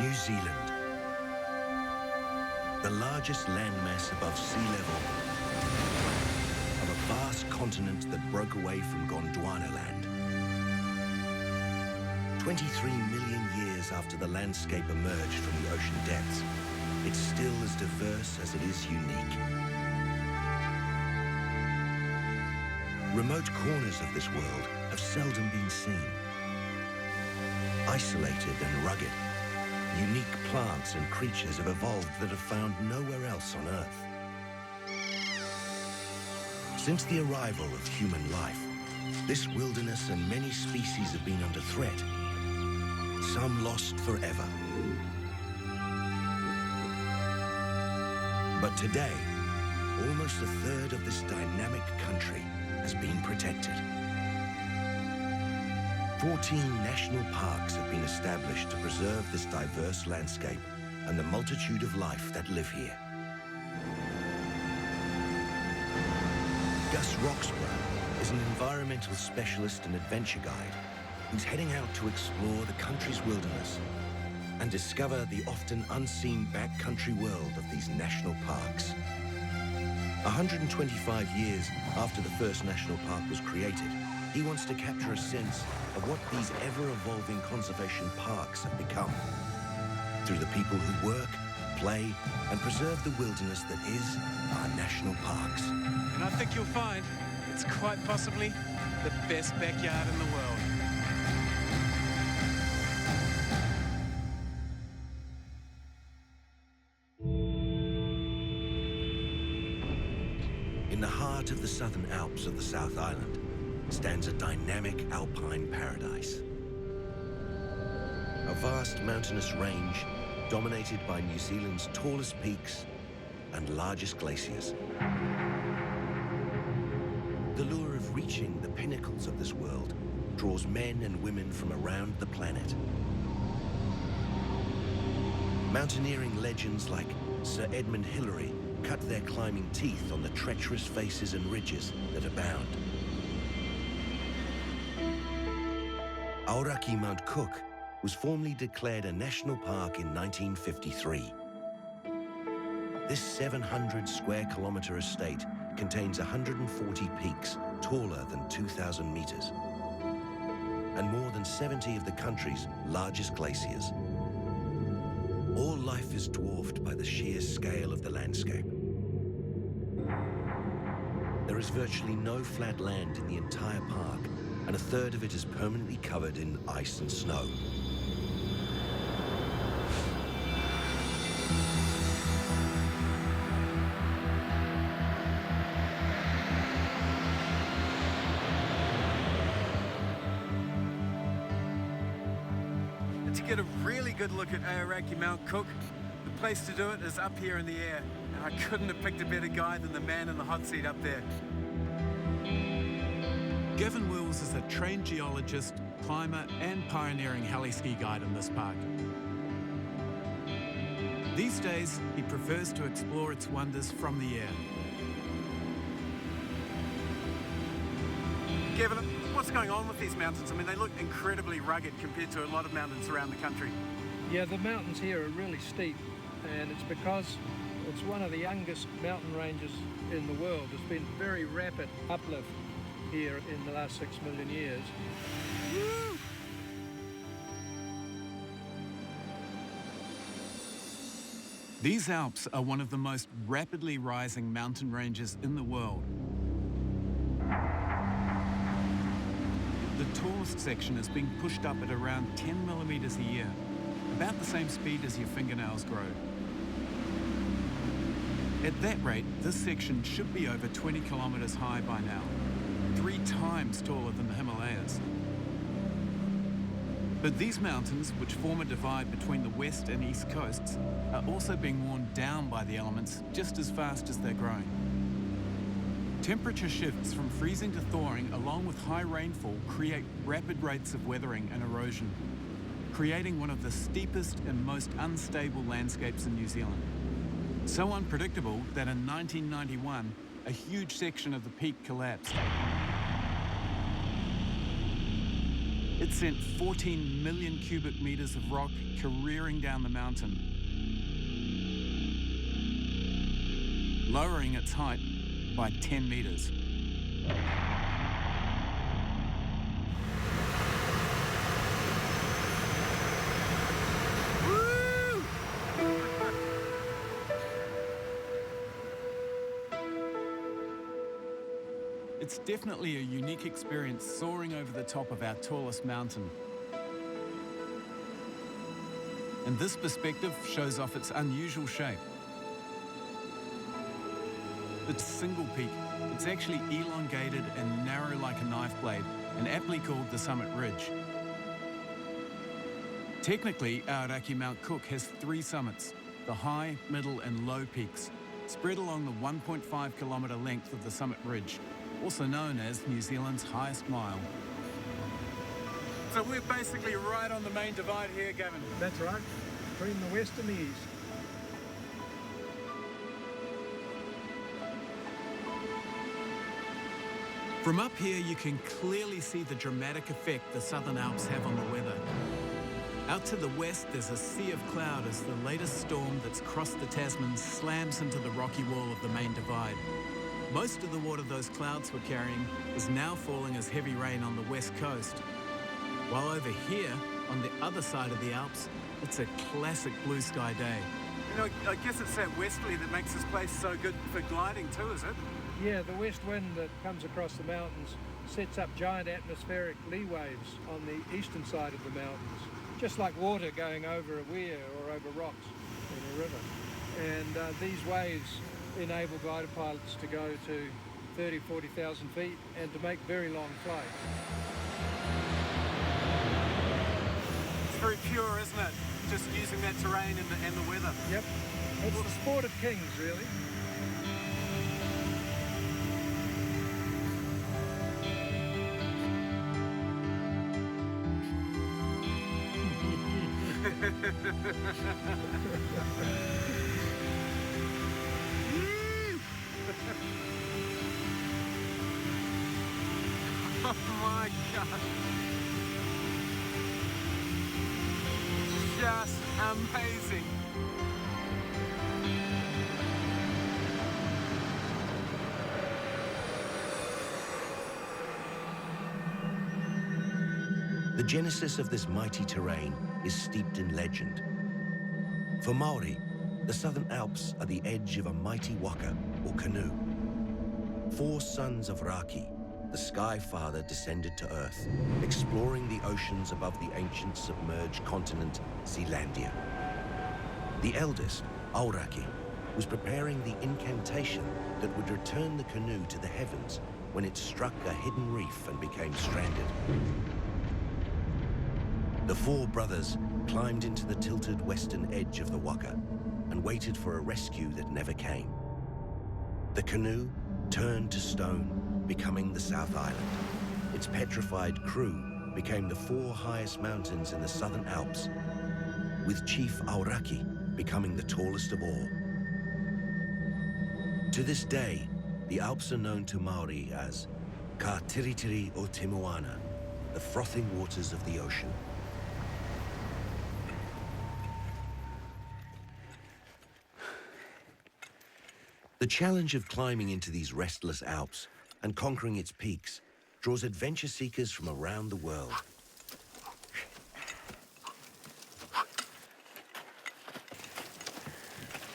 New Zealand, the largest landmass above sea level of a vast continent that broke away from Gondwana land. 23 million years after the landscape emerged from the ocean depths, it's still as diverse as it is unique. Remote corners of this world have seldom been seen. Isolated and rugged, unique plants and creatures have evolved that are found nowhere else on Earth. Since the arrival of human life, this wilderness and many species have been under threat, some lost forever. But today, almost a third of this dynamic country has been protected. 14 national parks have been established to preserve this diverse landscape and the multitude of life that live here. Gus Roxburgh is an environmental specialist and adventure guide who's heading out to explore the country's wilderness and discover the often unseen backcountry world of these national parks. 125 years after the first national park was created, he wants to capture a sense of what these ever-evolving conservation parks have become through the people who work, play, and preserve the wilderness that is our national parks. And I think you'll find it's quite possibly the best backyard in the world. In the heart of the Southern Alps of the South Island stands a dynamic alpine paradise. A vast mountainous range dominated by New Zealand's tallest peaks and largest glaciers. The lure of reaching the pinnacles of this world draws men and women from around the planet. Mountaineering legends like Sir Edmund Hillary cut their climbing teeth on the treacherous faces and ridges that abound. Aoraki Mount Cook was formally declared a national park in 1953. This 700 square kilometer estate contains 140 peaks taller than 2,000 meters and more than 70 of the country's largest glaciers. All life is dwarfed by the sheer scale of the landscape. There is virtually no flat land in the entire park, and a third of it is permanently covered in ice and snow. To get a really good look at Aoraki Mount Cook, the place to do it is up here in the air, and I couldn't have picked a better guy than the man in the hot seat up there. Gavin Wills is a trained geologist, climber and pioneering heli-ski guide in this park. These days, he prefers to explore its wonders from the air. Gavin, what's going on with these mountains? I mean, they look incredibly rugged compared to a lot of mountains around the country. Yeah, the mountains here are really steep, and it's because it's one of the youngest mountain ranges in the world. There's been very rapid uplift here in the last 6 million years. Woo! These Alps are one of the most rapidly rising mountain ranges in the world. The tallest section is being pushed up at around 10 millimeters a year, about the same speed as your fingernails grow. At that rate, this section should be over 20 kilometers high by now, 3 times taller than the Himalayas. But these mountains, which form a divide between the west and east coasts, are also being worn down by the elements just as fast as they're growing. Temperature shifts from freezing to thawing, along with high rainfall, create rapid rates of weathering and erosion, creating one of the steepest and most unstable landscapes in New Zealand. So unpredictable that in 1991, a huge section of the peak collapsed. It sent 14 million cubic meters of rock careering down the mountain, lowering its height by 10 meters. It's definitely a unique experience soaring over the top of our tallest mountain. And this perspective shows off its unusual shape. It's a single peak. It's actually elongated and narrow like a knife blade, and aptly called the summit ridge. Technically, Aotearoa Mount Cook has 3 summits, the high, middle and low peaks, spread along the 1.5 kilometre length of the summit ridge, also known as New Zealand's highest mile. So we're basically right on the main divide here, Gavin. That's right, between the west and the east. From up here, you can clearly see the dramatic effect the Southern Alps have on the weather. Out to the west, there's a sea of cloud as the latest storm that's crossed the Tasman slams into the rocky wall of the main divide. Most of the water those clouds were carrying is now falling as heavy rain on the west coast. While over here, on the other side of the Alps, it's a classic blue sky day. You know, I guess it's that westerly that makes this place so good for gliding too, is it? Yeah, the west wind that comes across the mountains sets up giant atmospheric lee waves on the eastern side of the mountains, just like water going over a weir or over rocks in a river. And these waves enable glider pilots to go to 30, 40,000 feet and to make very long flights. It's very pure, isn't it? Just using that terrain and the weather. Yep, it's the sport of kings, really. Oh my God. Just amazing. The genesis of this mighty terrain is steeped in legend. For Maori, the Southern Alps are the edge of a mighty waka, or canoe. 4 sons of Raki, the Sky Father, descended to Earth, exploring the oceans above the ancient submerged continent, Zealandia. The eldest, Auraki, was preparing the incantation that would return the canoe to the heavens when it struck a hidden reef and became stranded. The 4 brothers climbed into the tilted western edge of the waka and waited for a rescue that never came. The canoe turned to stone, becoming the South Island. Its petrified crew became the 4 highest mountains in the Southern Alps, with Chief Auraki becoming the tallest of all. To this day, the Alps are known to Maori as Ka Tiritiri o Te Moana, the frothing waters of the ocean. The challenge of climbing into these restless Alps and conquering its peaks draws adventure seekers from around the world.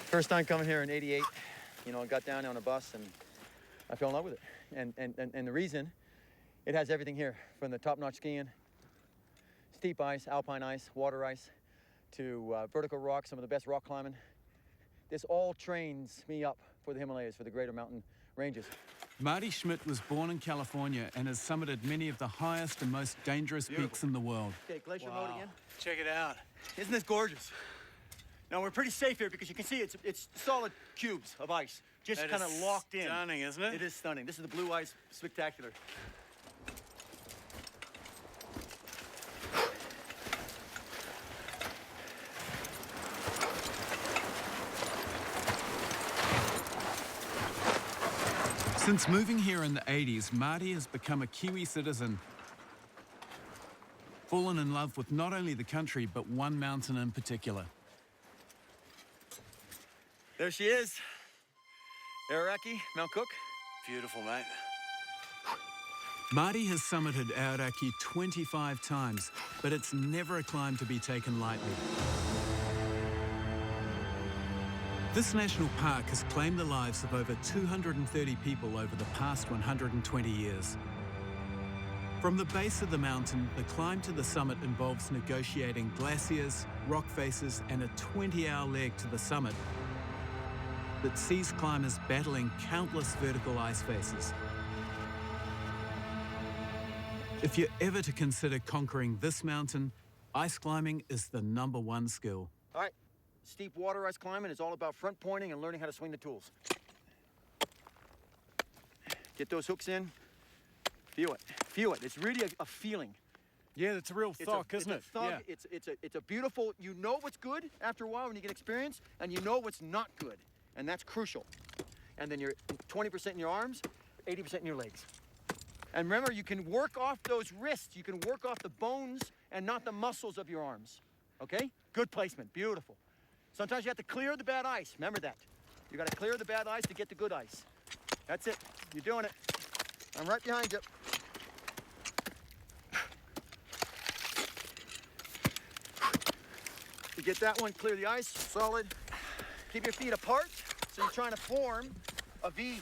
First time coming here in '88, you know, I got down on a bus and I fell in love with it. And the reason, it has everything here, from the top-notch skiing, steep ice, alpine ice, water ice, to vertical rock, some of the best rock climbing. This all trains me up for the Himalayas, for the greater mountain ranges. Marty Schmidt was born in California and has summited many of the highest and most dangerous peaks in the world. Okay, glacier mode again. Check it out. Isn't this gorgeous? Now, we're pretty safe here because you can see it's solid cubes of ice, just kind of locked in. Stunning, isn't it? It is stunning. This is the blue ice spectacular. Since moving here in the 80s, Marty has become a Kiwi citizen. fallen in love with not only the country, but one mountain in particular. There she is. Aoraki, Mount Cook. Beautiful, mate. Marty has summited Aotearoa 25 times, but it's never a climb to be taken lightly. This national park has claimed the lives of over 230 people over the past 120 years. From the base of the mountain, the climb to the summit involves negotiating glaciers, rock faces, and a 20-hour leg to the summit that sees climbers battling countless vertical ice faces. If you're ever to consider conquering this mountain, ice climbing is the #1 skill. All right, steep water ice climbing is all about front pointing and learning how to swing the tools. Get those hooks in, feel it, feel it. It's really a feeling. Yeah, it's a real thunk, isn't it? It's a thunk. Yeah. It's a beautiful, you know what's good after a while when you get experience, and you know what's not good, and that's crucial. And then you're 20% in your arms, 80% in your legs. And remember, you can work off those wrists. You can work off the bones and not the muscles of your arms. Okay? Good placement. Beautiful. Sometimes you have to clear the bad ice. Remember that. You got to clear the bad ice to get the good ice. That's it. You're doing it. I'm right behind you. You get that one, clear the ice, solid. Keep your feet apart. So you're trying to form a V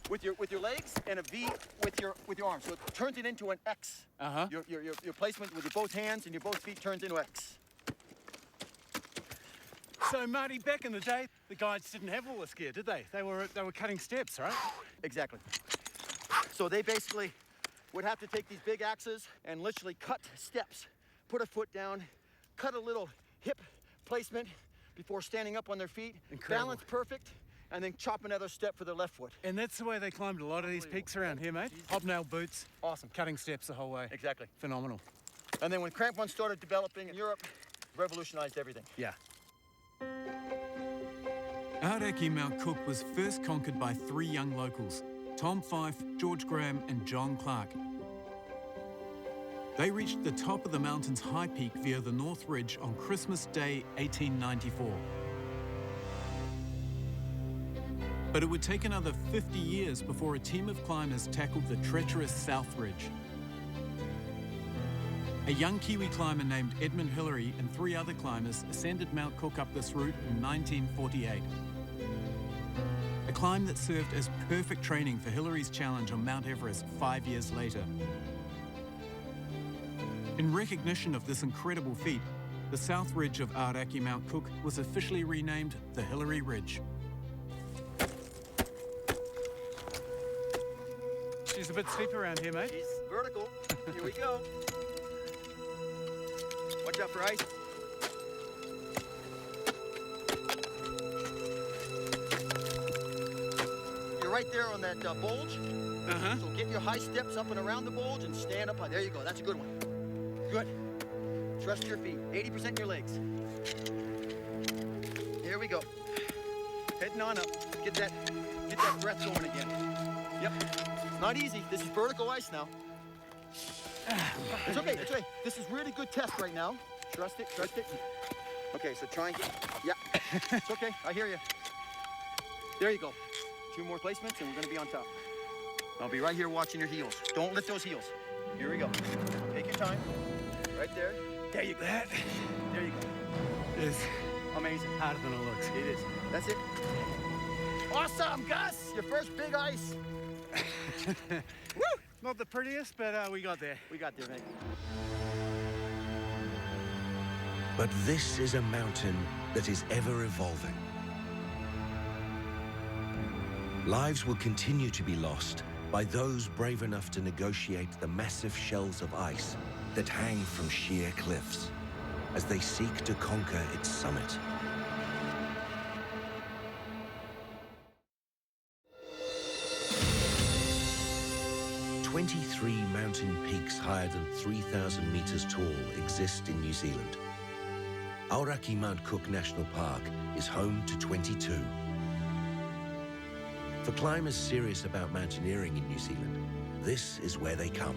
with your legs and a V with your arms. So it turns it into an X. Uh-huh. Your placement with your both hands and your both feet turns into X. So, Marty, back in the day, the guides didn't have all this gear, did they? They were cutting steps, right? Exactly. So they basically would have to take these big axes and literally cut steps, put a foot down, cut a little hip placement before standing up on their feet, Incredible. balance perfect, and then chop another step for their left foot. And that's the way they climbed a lot of these peaks around here, mate. Hobnail boots, Awesome. cutting steps the whole way. Exactly. Phenomenal. And then when crampons started developing in Europe, revolutionized everything. Yeah. Aotearoa Mount Cook was first conquered by 3 young locals, Tom Fife, George Graham and John Clark. They reached the top of the mountain's high peak via the North Ridge on Christmas Day 1894. But it would take another 50 years before a team of climbers tackled the treacherous South Ridge. A young Kiwi climber named Edmund Hillary and 3 other climbers ascended Mount Cook up this route in 1948. A climb that served as perfect training for Hillary's challenge on Mount Everest 5 years later. In recognition of this incredible feat, the South Ridge of Aotearoa Mount Cook was officially renamed the Hillary Ridge. She's a bit steep around here, mate. She's vertical. Here we go. Watch out for ice. You're right there on that bulge. Uh-huh. So get your high steps up and around the bulge and stand up high. There you go. That's a good one. Good. Trust your feet. 80% in your legs. Here we go. Heading on up. Get that breath going again. Yep. Not easy. This is vertical ice now. It's okay. It's okay. This is really good test right now. Trust it. Trust it. Okay, so try and get. Yeah. It's okay. I hear you. There you go. 2 more placements and we're gonna be on top. I'll be right here watching your heels. Don't lift those heels. Here we go. Take your time. Right there. There you go. There you go. It is Amazing. harder than it looks. It is. That's it. Awesome, Gus! Your first big ice. Woo! Not the prettiest, but we got there. We got there, mate. But this is a mountain that is ever evolving. Lives will continue to be lost by those brave enough to negotiate the massive shelves of ice that hang from sheer cliffs as they seek to conquer its summit. "23 mountain peaks higher than 3,000 meters tall exist in New Zealand. Aotearoa Mount Cook National Park is home to 22. For climbers serious about mountaineering in New Zealand, this is where they come.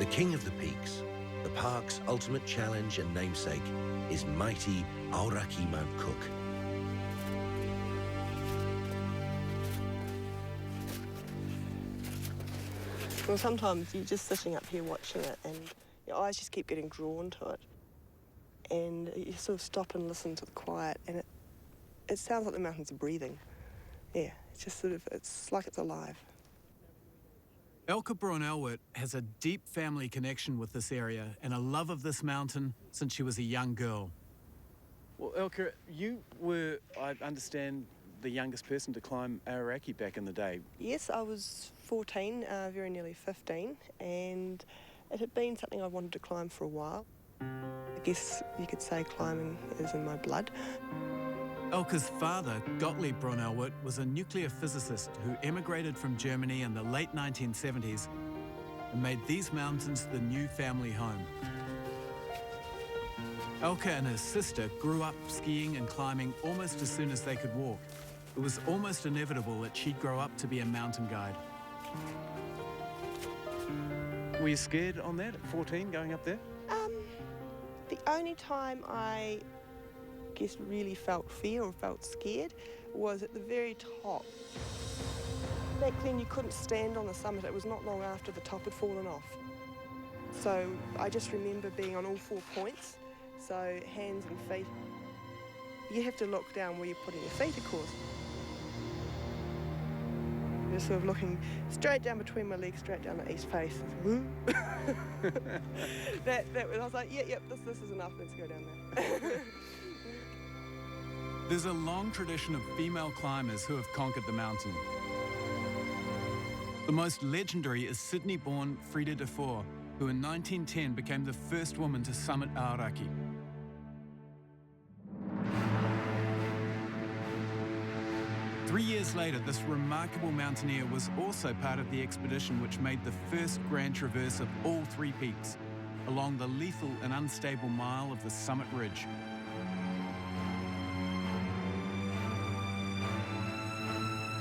The king of the peaks, the park's ultimate challenge and namesake, is mighty Aoraki Mount Cook. Well, sometimes you're just sitting up here watching it and your eyes just keep getting drawn to it. And you sort of stop and listen to the quiet, and it sounds like the mountains are breathing. Yeah, it's just sort of, it's like it's alive. Elke Braun-Elwert has a deep family connection with this area and a love of this mountain since she was a young girl. Well, Elke, you were, I understand, the youngest person to climb Aoraki back in the day. Yes, I was 14, very nearly 15, and it had been something I wanted to climb for a while. I guess you could say climbing is in my blood. Elke's father, Gottlieb Braun-Elwert, was a nuclear physicist who emigrated from Germany in the late 1970s and made these mountains the new family home. Elke and her sister grew up skiing and climbing almost as soon as they could walk. It was almost inevitable that she'd grow up to be a mountain guide. Were you scared on that at 14, going up there? The only time I guess really felt fear or felt scared was at the very top. Back then you couldn't stand on the summit. It was not long after the top had fallen off. So I just remember being on all 4 points, so hands and feet. You have to look down where you're putting your feet, of course. You're sort of looking straight down between my legs, straight down the east face. I was like, yep, this is enough, let's go down there. There's a long tradition of female climbers who have conquered the mountain. The most legendary is Sydney-born Frida de Vore, who in 1910 became the first woman to summit Aoraki. Three years later, this remarkable mountaineer was also part of the expedition which made the first grand traverse of all 3 peaks, along the lethal and unstable mile of the summit ridge.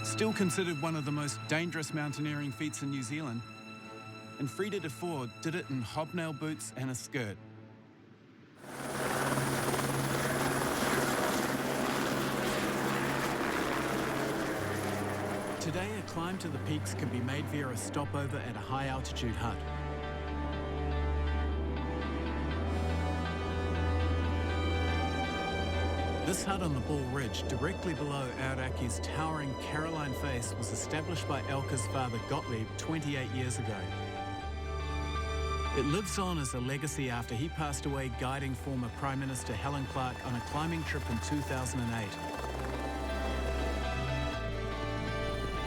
Still considered one of the most dangerous mountaineering feats in New Zealand, and Frida de Vore did it in hobnail boots and a skirt. Today, a climb to the peaks can be made via a stopover at a high-altitude hut. This hut on the Ball Ridge, directly below Aoraki's towering Caroline face, was established by Elke's father Gottlieb 28 years ago. It lives on as a legacy after he passed away guiding former Prime Minister Helen Clark on a climbing trip in 2008.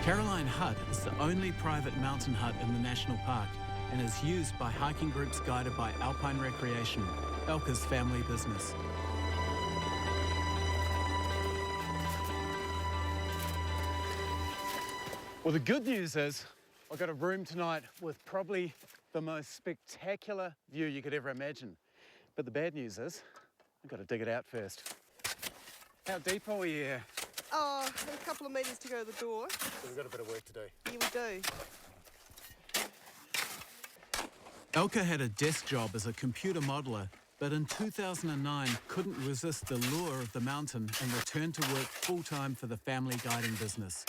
Caroline Hut is the only private mountain hut in the national park and is used by hiking groups guided by Alpine Recreation, Elke's family business. Well, the good news is I've got a room tonight with probably the most spectacular view you could ever imagine. But the bad news is I've got to dig it out first. How deep are we here? Oh, a couple of metres to go to the door. So we've got a bit of work to do. Yeah, we do. Elke had a desk job as a computer modeller, but in 2009 couldn't resist the lure of the mountain and returned to work full-time for the family guiding business.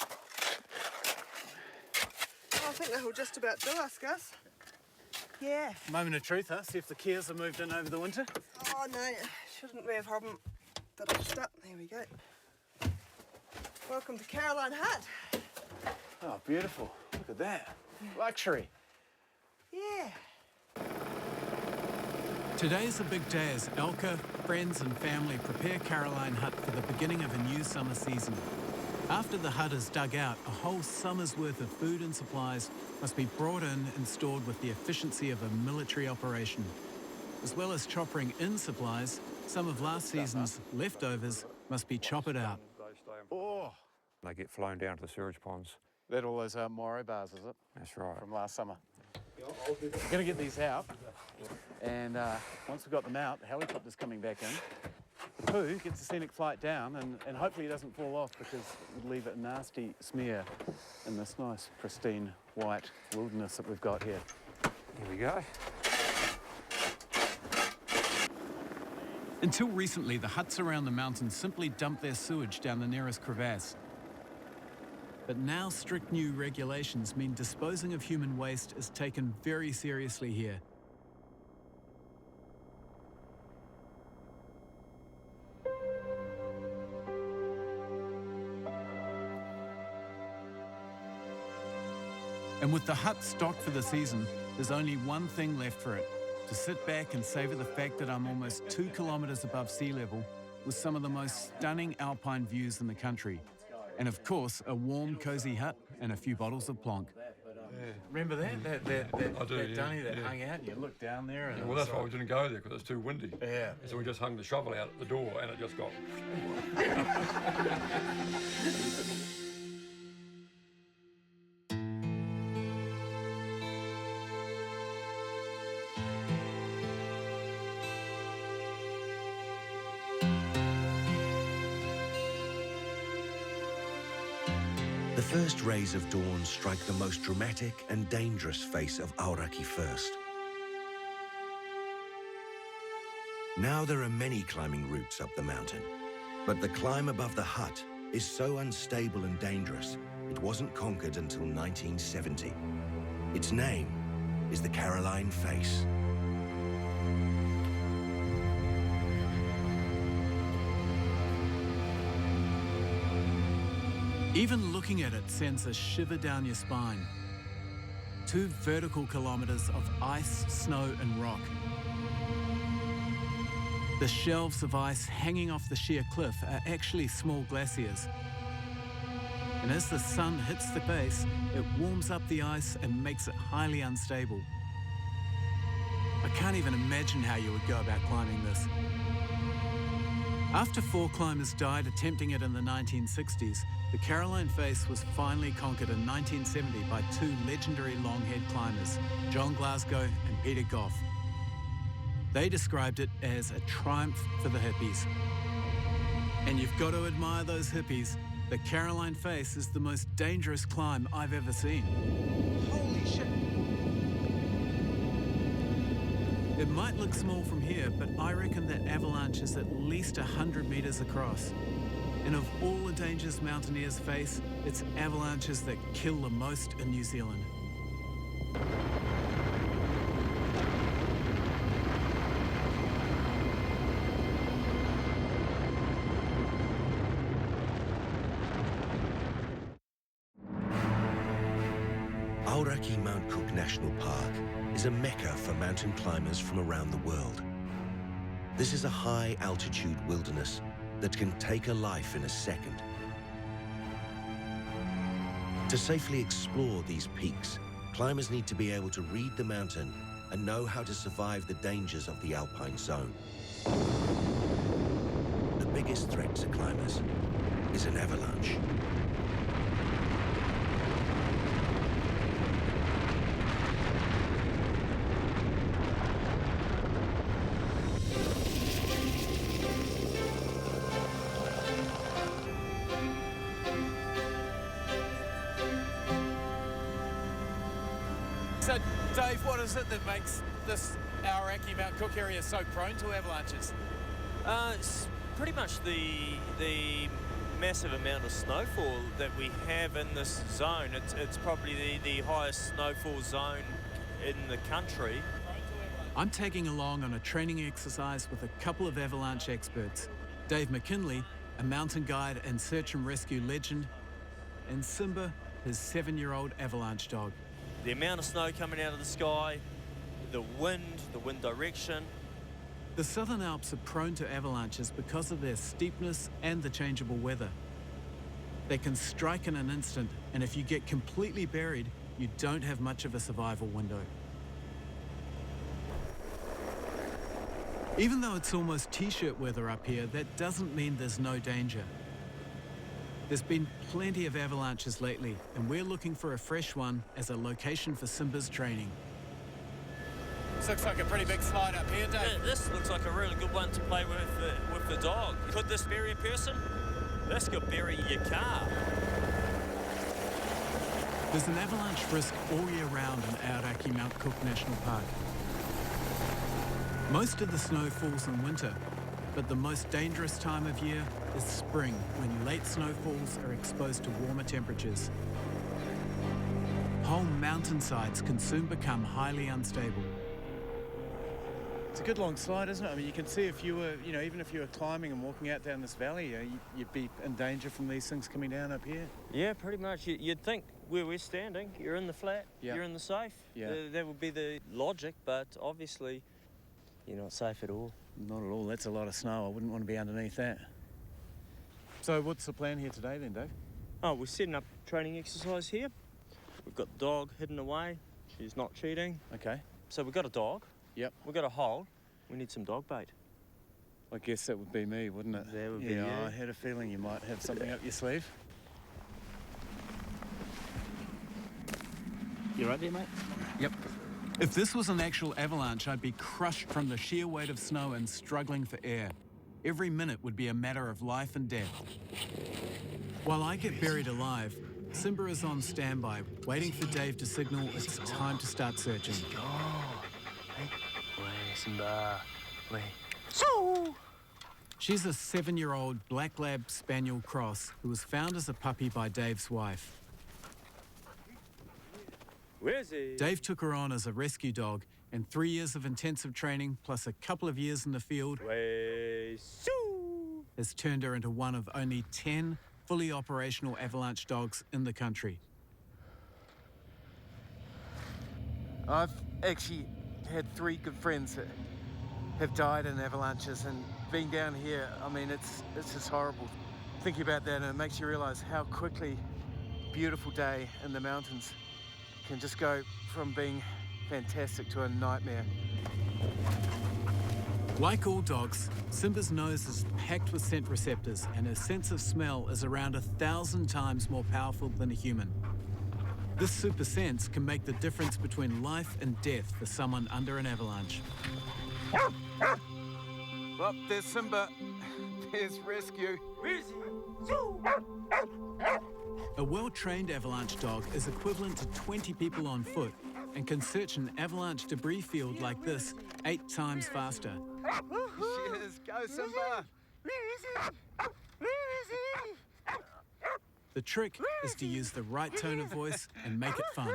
Oh, I think that'll just about do us, Gus. Yeah. Moment of truth, huh? See if the Kias have moved in over the winter. Oh, no, shouldn't be a problem. But I'm stuck. There we go. Welcome to Caroline Hut. Oh, beautiful. Look at that. Luxury. Yeah. Today is a big day as Elke, friends and family prepare Caroline Hut for the beginning of a new summer season. After the hut is dug out, a whole summer's worth of food and supplies must be brought in and stored with the efficiency of a military operation. As well as choppering in supplies, some of last season's leftovers must be choppered out. Oh, They get flown down to the sewage ponds. that all those Moro bars, is it? That's right. From last summer. We're going to get these out, and once we've got them out, the helicopter's coming back in. The poo gets a scenic flight down, and hopefully it doesn't fall off because it would leave a nasty smear in this nice, pristine, white wilderness that we've got here. Here we go. Until recently, the huts around the mountain simply dumped their sewage down the nearest crevasse. But now strict new regulations mean disposing of human waste is taken very seriously here. And with the hut stocked for the season, there's only one thing left for it: to sit back and savour the fact that I'm almost 2 kilometres above sea level with some of the most stunning alpine views in the country. And of course, a warm, cosy hut and a few bottles of Plonk. Remember that? That dunny that hung out and you looked down there and... Yeah, well, that's why we didn't go there, because it's too windy. Yeah. So we just hung the shovel out at the door and it just got... The first rays of dawn strike the most dramatic and dangerous face of Aoraki first. Now there are many climbing routes up the mountain, but the climb above the hut is so unstable and dangerous, it wasn't conquered until 1970. Its name is the Caroline Face. Even looking at it sends a shiver down your spine. 2 vertical kilometres of ice, snow and rock. The shelves of ice hanging off the sheer cliff are actually small glaciers. And as the sun hits the base, it warms up the ice and makes it highly unstable. I can't even imagine how you would go about climbing this. After 4 climbers died attempting it in the 1960s, the Caroline Face was finally conquered in 1970 by 2 legendary long-haired climbers, John Glasgow and Peter Goff. They described it as a triumph for the hippies. And you've got to admire those hippies. The Caroline Face is the most dangerous climb I've ever seen. Holy shit! It might look small from here, but I reckon that avalanche is at least 100 metres across. And of all the dangers mountaineers face, it's avalanches that kill the most in New Zealand. Aoraki Mount Cook National Park is a mecca for mountain climbers from around the world. This is a high-altitude wilderness that can take a life in a second. To safely explore these peaks, climbers need to be able to read the mountain and know how to survive the dangers of the alpine zone. The biggest threat to climbers is an avalanche. So, Dave, what is it that makes this Aoraki Mount Cook area so prone to avalanches? It's pretty much the massive amount of snowfall that we have in this zone. It's probably the highest snowfall zone in the country. I'm tagging along on a training exercise with a couple of avalanche experts. Dave McKinley, a mountain guide and search and rescue legend, and Simba, his 7-year-old avalanche dog. The amount of snow coming out of the sky, the wind direction. The Southern Alps are prone to avalanches because of their steepness and the changeable weather. They can strike in an instant, and if you get completely buried, you don't have much of a survival window. Even though it's almost t-shirt weather up here, that doesn't mean there's no danger. There's been plenty of avalanches lately, and we're looking for a fresh one as a location for Simba's training. This looks like a pretty big slide up here, Dave. Yeah, this looks like a really good one to play with the dog. Could this bury a person? This could bury your car. There's an avalanche risk all year round in Aotearoa Mount Cook National Park. Most of the snow falls in winter, but the most dangerous time of year is spring, when late snowfalls are exposed to warmer temperatures. Whole mountainsides can soon become highly unstable. It's a good long slide, isn't it? I mean, you can see if you were, even if you were climbing and walking out down this valley, you'd be in danger from these things coming down up here. Yeah, pretty much. You'd think where we're standing, you're in the flat, Yeah. you're in the safe. Yeah. That would be the logic, but obviously you're not safe at all. Not at all. That's a lot of snow. I wouldn't want to be underneath that. So what's the plan here today then, Dave? Oh, we're setting up training exercise here. We've got the dog hidden away. She's not cheating. Okay. So we've got a dog. Yep. We've got a hole. We need some dog bait. I guess that would be me, wouldn't it? That would be you. I had a feeling you might have something up your sleeve. You right there, mate? Yep. If this was an actual avalanche, I'd be crushed from the sheer weight of snow and struggling for air. Every minute would be a matter of life and death. While I get buried alive, Simba is on standby, waiting for Dave to signal it's time to start searching. Simba. She's a 7-year-old black lab spaniel cross who was found as a puppy by Dave's wife. Where is he? Dave took her on as a rescue dog, and 3 years of intensive training plus a couple of years in the field has turned her into one of only 10 fully operational avalanche dogs in the country. I've actually had 3 good friends that have died in avalanches, and being down here, I mean, it's just horrible. Thinking about that, and it makes you realise how quickly a beautiful day in the mountains can just go from being fantastic to a nightmare. Like all dogs, Simba's nose is packed with scent receptors, and her sense of smell is around 1,000 times more powerful than a human. This super sense can make the difference between life and death for someone under an avalanche. Well, there's Simba. There's rescue. Where is he? A well-trained avalanche dog is equivalent to 20 people on foot and can search an avalanche debris field like this 8 times faster. She is. Go, Simba. Where is he? Where is he? The trick is to use the right tone of voice and make it fun.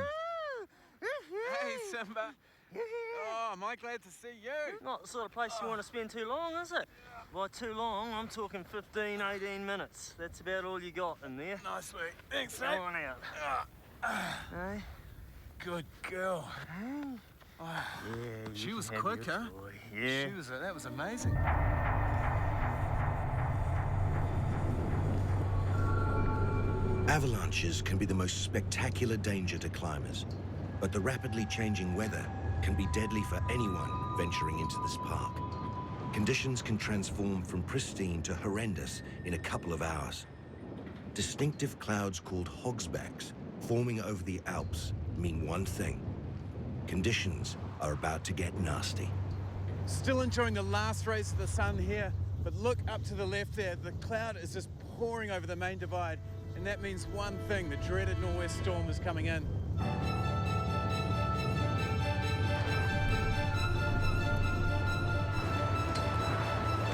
Hey, Simba. Oh, am I glad to see you? Not the sort of place you want to spend too long, is it? By too long, I'm talking 15, 18 minutes. That's about all you got in there. Nice, sweet. Thanks, Go mate. on out. Hey? Good girl. Yeah, She you was can have quick, your huh? toy. Yeah. That was amazing. Avalanches can be the most spectacular danger to climbers, but the rapidly changing weather can be deadly for anyone venturing into this park. Conditions can transform from pristine to horrendous in a couple of hours. Distinctive clouds called hogsbacks forming over the Alps mean one thing: conditions are about to get nasty. Still enjoying the last rays of the sun here, but look up to the left there. The cloud is just pouring over the main divide, and that means one thing: the dreaded nor'west storm is coming in.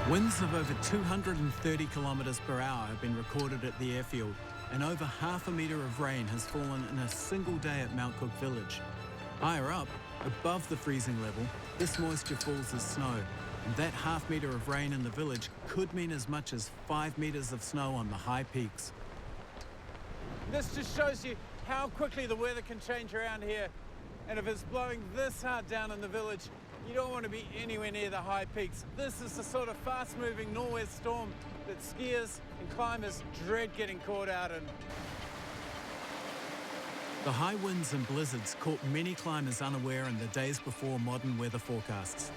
Winds of over 230 kilometres per hour have been recorded at the airfield, and over half a metre of rain has fallen in a single day at Mount Cook Village. Higher up, above the freezing level, this moisture falls as snow, and that half metre of rain in the village could mean as much as 5 metres of snow on the high peaks. This just shows you how quickly the weather can change around here. And if it's blowing this hard down in the village, you don't want to be anywhere near the high peaks. This is the sort of fast-moving nor'west storm that skiers and climbers dread getting caught out in. The high winds and blizzards caught many climbers unaware in the days before modern weather forecasts.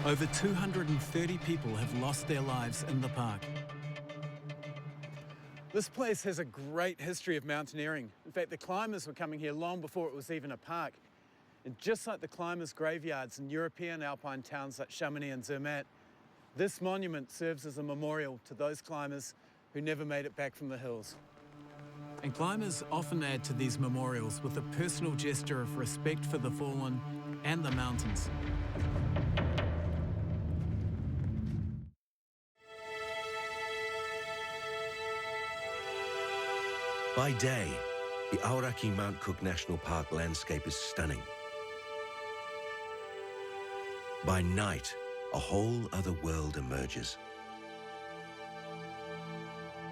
Over 230 people have lost their lives in the park. This place has a great history of mountaineering. In fact, the climbers were coming here long before it was even a park. And just like the climbers' graveyards in European alpine towns like Chamonix and Zermatt, this monument serves as a memorial to those climbers who never made it back from the hills. And climbers often add to these memorials with a personal gesture of respect for the fallen and the mountains. By day, the Aoraki Mount Cook National Park landscape is stunning. By night, a whole other world emerges.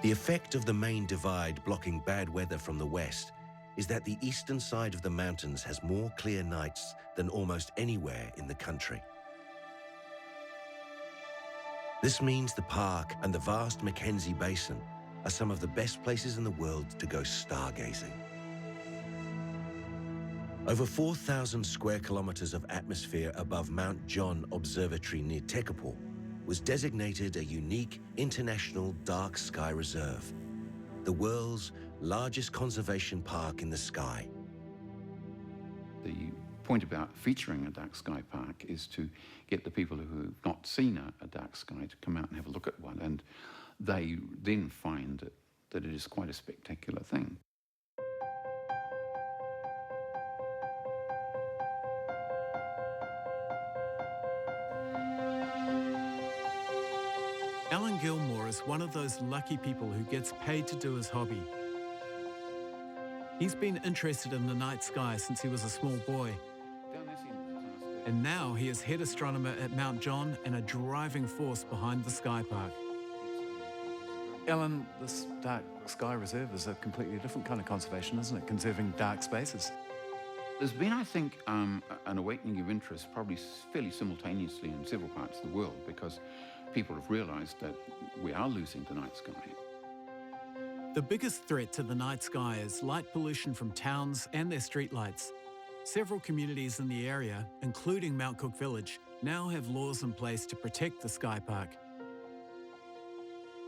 The effect of the main divide blocking bad weather from the west is that the eastern side of the mountains has more clear nights than almost anywhere in the country. This means the park and the vast Mackenzie Basin are some of the best places in the world to go stargazing. Over 4,000 square kilometers of atmosphere above Mount John Observatory near Tekapo was designated a unique international dark sky reserve, the world's largest conservation park in the sky. The point about featuring a dark sky park is to get the people who have not seen a dark sky to come out and have a look at one, and they then find that it is quite a spectacular thing. Alan Gilmore is one of those lucky people who gets paid to do his hobby. He's been interested in the night sky since he was a small boy. And now he is head astronomer at Mount John and a driving force behind the Sky Park. Alan, this dark sky reserve is a completely different kind of conservation, isn't it? Conserving dark spaces. There's been, I think, an awakening of interest probably fairly simultaneously in several parts of the world, because people have realised that we are losing the night sky. The biggest threat to the night sky is light pollution from towns and their streetlights. Several communities in the area, including Mount Cook Village, now have laws in place to protect the Sky Park.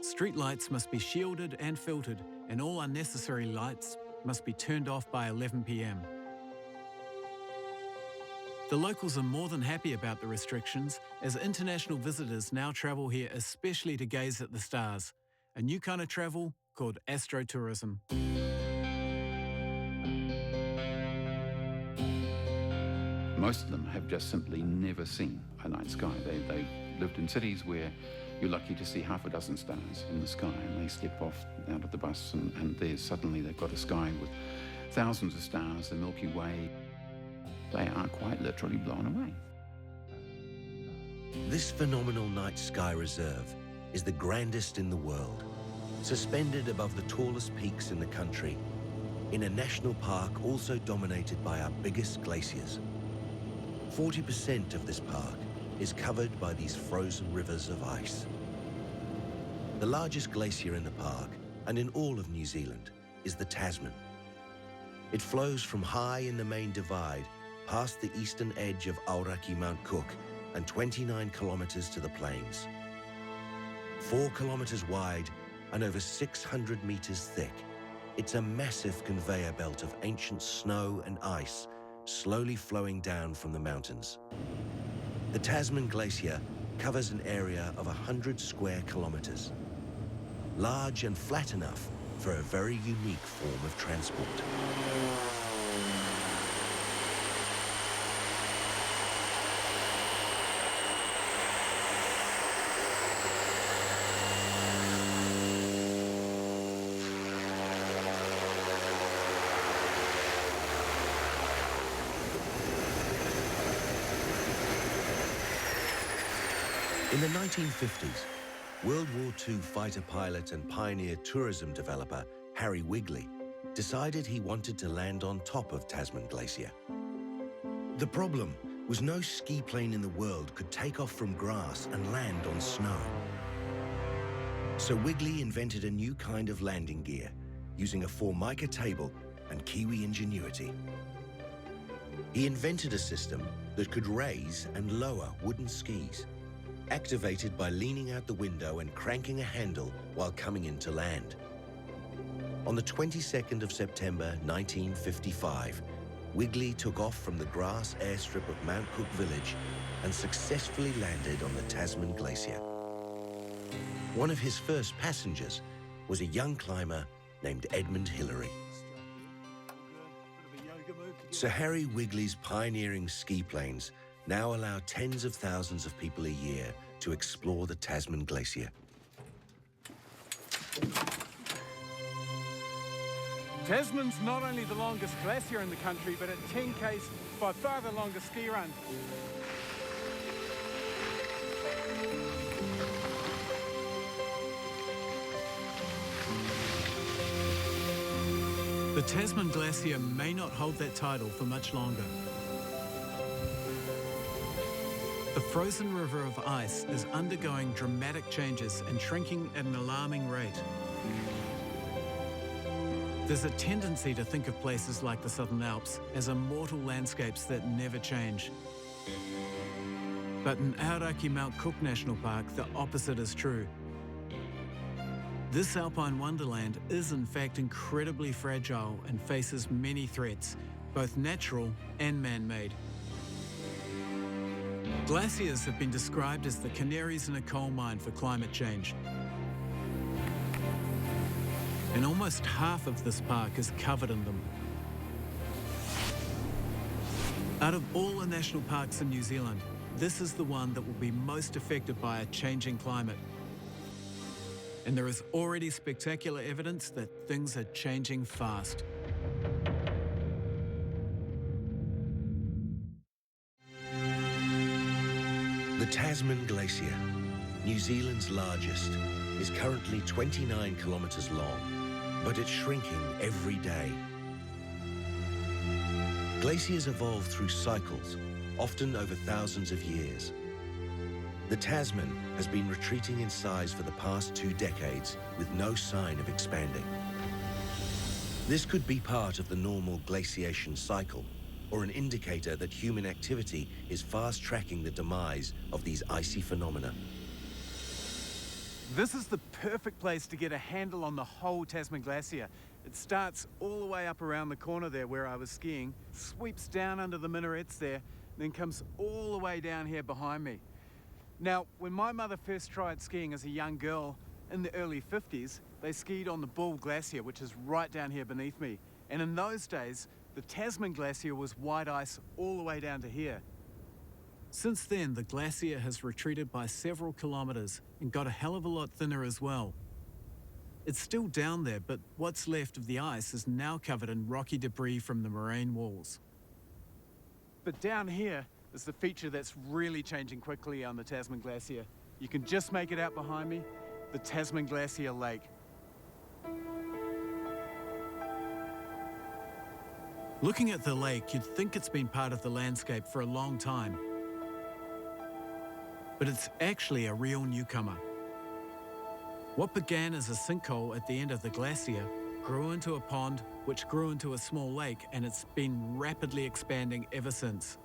Streetlights must be shielded and filtered, and all unnecessary lights must be turned off by 11 p.m. The locals are more than happy about the restrictions, as international visitors now travel here especially to gaze at the stars, a new kind of travel called astrotourism. Most of them have just simply never seen a night sky. They've lived in cities where you're lucky to see half a dozen stars in the sky, and they step off out of the bus and there's suddenly they've got a sky with thousands of stars, the Milky Way. They are quite literally blown away. This phenomenal night sky reserve is the grandest in the world, suspended above the tallest peaks in the country, in a national park also dominated by our biggest glaciers. 40% of this park is covered by these frozen rivers of ice. The largest glacier in the park, and in all of New Zealand, is the Tasman. It flows from high in the main divide past the eastern edge of Aoraki Mount Cook and 29 kilometers to the plains. 4 kilometers wide and over 600 meters thick, it's a massive conveyor belt of ancient snow and ice slowly flowing down from the mountains. The Tasman Glacier covers an area of 100 square kilometers, large and flat enough for a very unique form of transport. In the 1950s, World War II fighter pilot and pioneer tourism developer Harry Wigley decided he wanted to land on top of Tasman Glacier. The problem was no ski plane in the world could take off from grass and land on snow. So Wigley invented a new kind of landing gear using a Formica table and Kiwi ingenuity. He invented a system that could raise and lower wooden skis, activated by leaning out the window and cranking a handle while coming in to land. On the 22nd of September 1955, Wigley took off from the grass airstrip of Mount Cook Village and successfully landed on the Tasman Glacier. One of his first passengers was a young climber named Edmund Hillary. Sir Harry Wigley's pioneering ski planes now allow tens of thousands of people a year to explore the Tasman Glacier. Tasman's not only the longest glacier in the country, but at 10K's by far the longest ski run. The Tasman Glacier may not hold that title for much longer. The frozen river of ice is undergoing dramatic changes and shrinking at an alarming rate. There's a tendency to think of places like the Southern Alps as immortal landscapes that never change. But in Aotearoa Mount Cook National Park, the opposite is true. This alpine wonderland is in fact incredibly fragile and faces many threats, both natural and man-made. Glaciers have been described as the canaries in a coal mine for climate change. And almost half of this park is covered in them. Out of all the national parks in New Zealand, this is the one that will be most affected by a changing climate. And there is already spectacular evidence that things are changing fast. The Tasman Glacier, New Zealand's largest, is currently 29 kilometres long, but it's shrinking every day. Glaciers evolve through cycles, often over thousands of years. The Tasman has been retreating in size for the past 2 decades with no sign of expanding. This could be part of the normal glaciation cycle, or an indicator that human activity is fast-tracking the demise of these icy phenomena. This is the perfect place to get a handle on the whole Tasman Glacier. It starts all the way up around the corner there where I was skiing, sweeps down under the minarets there, then comes all the way down here behind me. Now, when my mother first tried skiing as a young girl in the early 50s, they skied on the Bull Glacier, which is right down here beneath me. And in those days, the Tasman Glacier was white ice all the way down to here. Since then, the glacier has retreated by several kilometres and got a hell of a lot thinner as well. It's still down there, but what's left of the ice is now covered in rocky debris from the moraine walls. But down here is the feature that's really changing quickly on the Tasman Glacier. You can just make it out behind me, the Tasman Glacier Lake. Looking at the lake, you'd think it's been part of the landscape for a long time. But it's actually a real newcomer. What began as a sinkhole at the end of the glacier grew into a pond, which grew into a small lake, and it's been rapidly expanding ever since.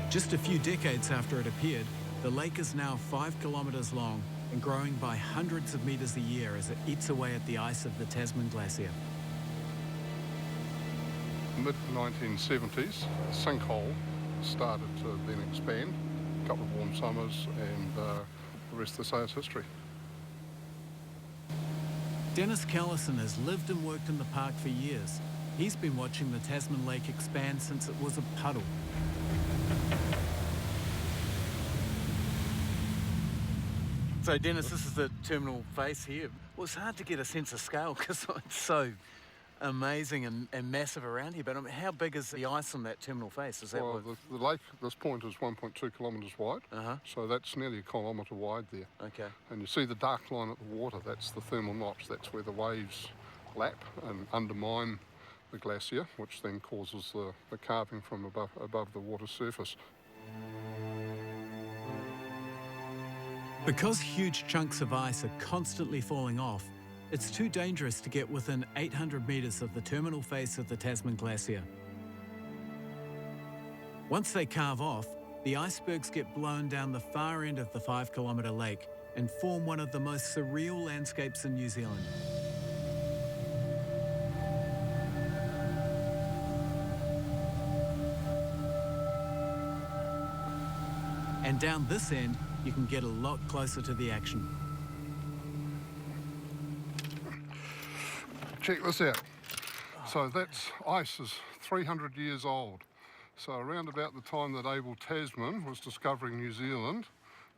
Just a few decades after it appeared, the lake is now 5 kilometres long and growing by hundreds of metres a year as it eats away at the ice of the Tasman Glacier. Mid-1970s, a sinkhole started to then expand, a couple of warm summers, and the rest of the say is history. Dennis Callison has lived and worked in the park for years. He's been watching the Tasman Lake expand since it was a puddle. So Dennis, this is the terminal face here. Well, it's hard to get a sense of scale because it's so amazing and massive around here, but I mean, how big is the ice on that terminal face? Is that well, the lake at this point is 1.2 kilometres wide, so that's nearly a kilometre wide there. Okay. And you see the dark line at the water, that's the thermal notch, that's where the waves lap and undermine the glacier, which then causes the carving from above the water surface. Because huge chunks of ice are constantly falling off, it's too dangerous to get within 800 metres of the terminal face of the Tasman Glacier. Once they carve off, the icebergs get blown down the far end of the 5-kilometre lake and form one of the most surreal landscapes in New Zealand. And down this end, you can get a lot closer to the action. Check this out. So that's ice is 300 years old. So around about the time that Abel Tasman was discovering New Zealand,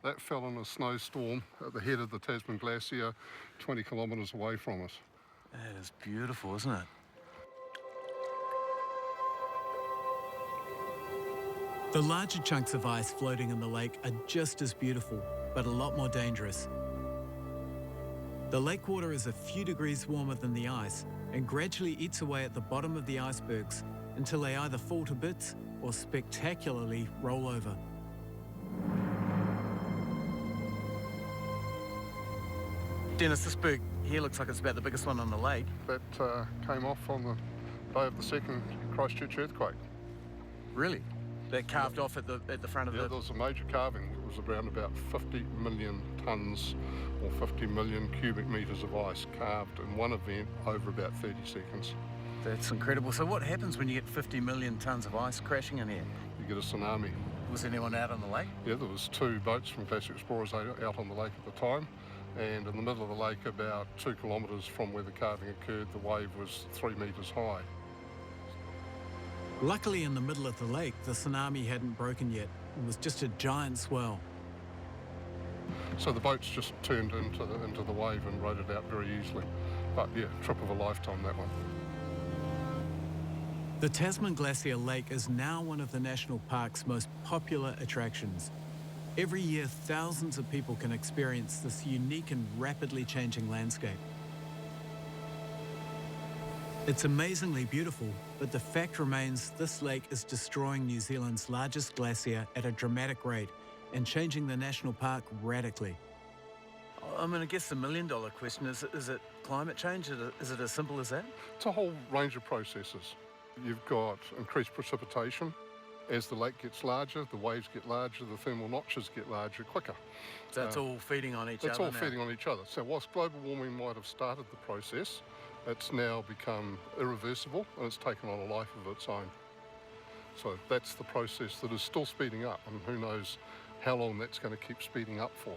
that fell in a snowstorm at the head of the Tasman Glacier, 20 kilometres away from us. That is beautiful, isn't it? The larger chunks of ice floating in the lake are just as beautiful, but a lot more dangerous. The lake water is a few degrees warmer than the ice and gradually eats away at the bottom of the icebergs until they either fall to bits or spectacularly roll over. Dennis, this berg here looks like it's about the biggest one on the lake. That came off on the day of the second Christchurch earthquake. Really? That carved off at the front of Yeah, there was a major carving. It was around about 50 million tonnes or 50 million cubic metres of ice carved in one event over about 30 seconds. That's incredible. So what happens when you get 50 million tonnes of ice crashing in here? You get a tsunami. Was anyone out on the lake? Yeah, there was 2 boats from Glacier Explorers out on the lake at the time, and in the middle of the lake, about 2 kilometres from where the carving occurred, the wave was 3 metres high. Luckily, in the middle of the lake, the tsunami hadn't broken yet. It was just a giant swell. So the boats just turned into the wave and rode it out very easily. But yeah, trip of a lifetime, that one. The Tasman Glacier Lake is now one of the national park's most popular attractions. Every year, thousands of people can experience this unique and rapidly changing landscape. It's amazingly beautiful, but the fact remains this lake is destroying New Zealand's largest glacier at a dramatic rate and changing the national park radically. I mean, I guess the million-dollar question is it climate change? Is it as simple as that? It's a whole range of processes. You've got increased precipitation. As the lake gets larger, the waves get larger, the thermal notches get larger quicker. So it's all feeding on each other. It's all now. feeding on each other. So whilst global warming might have started the process, it's now become irreversible and it's taken on a life of its own. So that's the process that is still speeding up, and who knows how long that's going to keep speeding up for.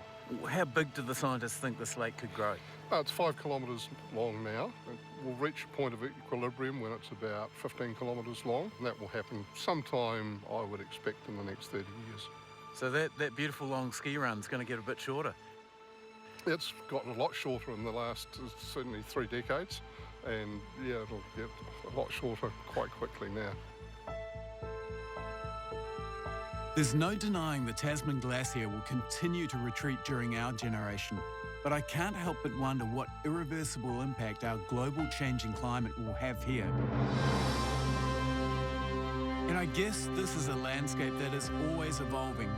How big do the scientists think this lake could grow? It's 5 kilometres long now. It will reach a point of equilibrium when it's about 15 kilometres long, and that will happen sometime, I would expect, in the next 30 years. So that beautiful long ski run's going to get a bit shorter? It's gotten a lot shorter in the last, certainly 3 decades, and yeah, it'll get a lot shorter quite quickly now. There's no denying the Tasman Glacier will continue to retreat during our generation, but I can't help but wonder what irreversible impact our global changing climate will have here. And I guess this is a landscape that is always evolving.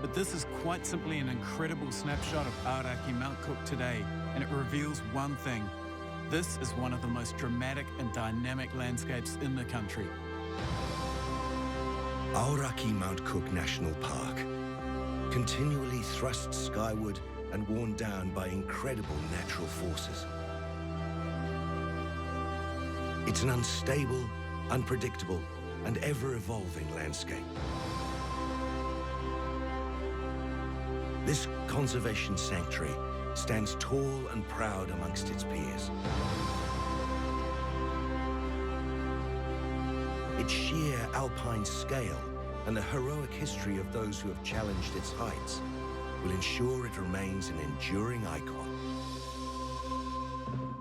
But this is quite simply an incredible snapshot of Aotearoa Mount Cook today, and it reveals one thing. This is one of the most dramatic and dynamic landscapes in the country. Aotearoa Mount Cook National Park, continually thrust skyward and worn down by incredible natural forces. It's an unstable, unpredictable, and ever-evolving landscape. This conservation sanctuary stands tall and proud amongst its peers. Its sheer alpine scale and the heroic history of those who have challenged its heights will ensure it remains an enduring icon.